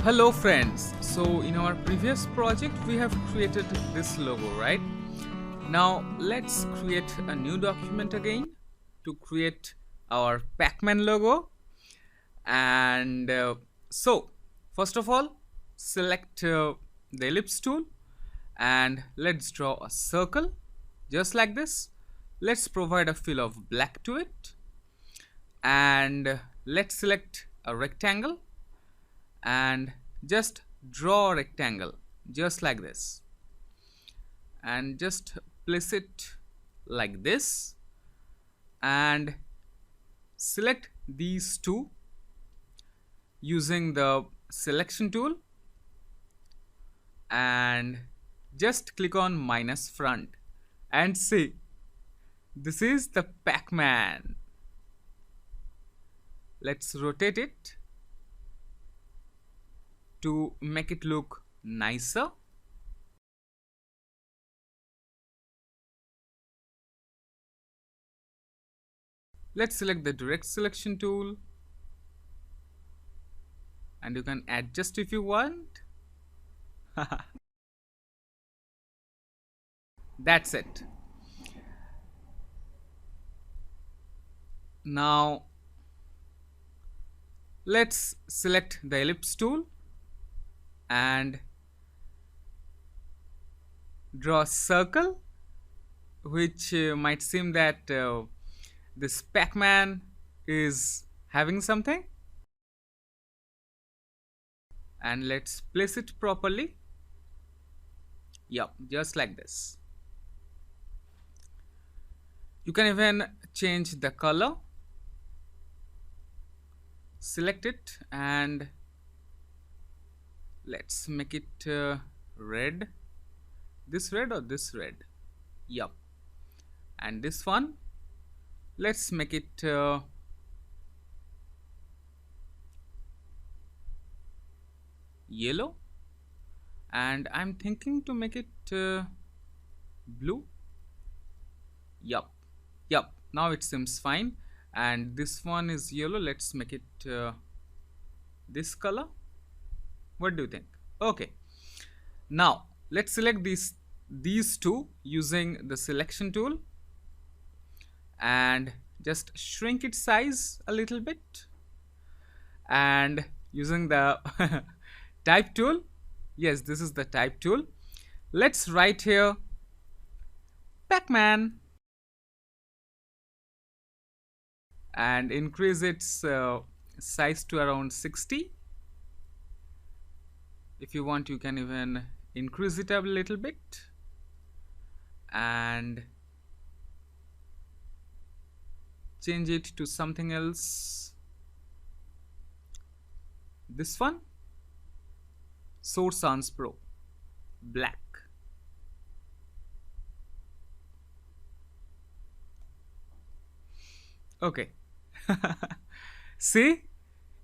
Hello friends, so in our previous project we have created this logo, right? Now let's create a new document again to create our Pac-Man logo. And so first of all, select the ellipse tool and let's draw a circle just like this. Let's provide a fill of black to it, and let's select a rectangle and just draw a rectangle just like this, and just place it like this, and select these two using the selection tool and just click on minus front and see, this is the Pac-Man. Let's rotate it to make it look nicer. Let's select the direct selection tool and you can adjust if you want. That's it. Now let's select the ellipse tool and draw a circle, which might seem that this Pac-Man is having something, and let's place it properly. Yup, just like this. You can even change the color. Select it and let's make it red. This red or this red? Yup. And this one, let's make it yellow, and I'm thinking to make it blue. Yup. Now it seems fine. And this one is yellow. Let's make it this color. What do you think? Okay. Now let's select these two using the selection tool and just shrink its size a little bit, and using the type tool, yes, this is the type tool, let's write here Pac-Man and increase its size to around 60. If you want, you can even increase it a little bit, and change it to something else. This one, Source Sans Pro, black. Okay. See,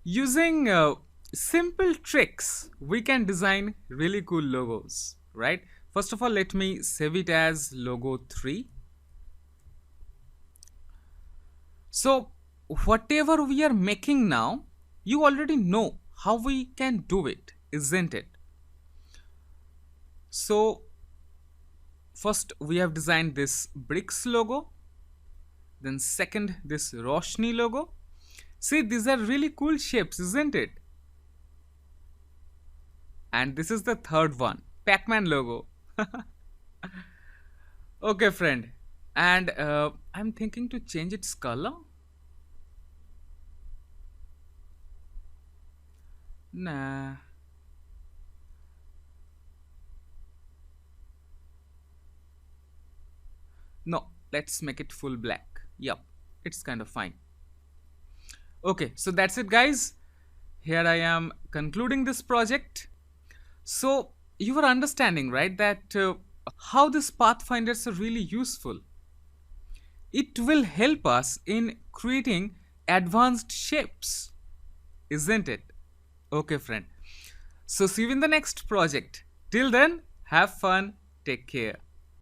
using simple tricks we can design really cool logos, right? First of all, let me save it as logo 3. So whatever we are making now, you already know how we can do it, isn't it? So first we have designed this bricks logo, then second this Roshni logo. See, these are really cool shapes, isn't it? And this is the third one, Pac-Man logo. Okay friend, and I'm thinking to change its color. Nah. No, let's make it full black. Yup, it's kind of fine. Okay, so that's it guys. Here I am concluding this project. So you are understanding, right, that how these pathfinders are really useful. It will help us in creating advanced shapes, isn't it? Okay friend, so see you in the next project. Till then, have fun, take care.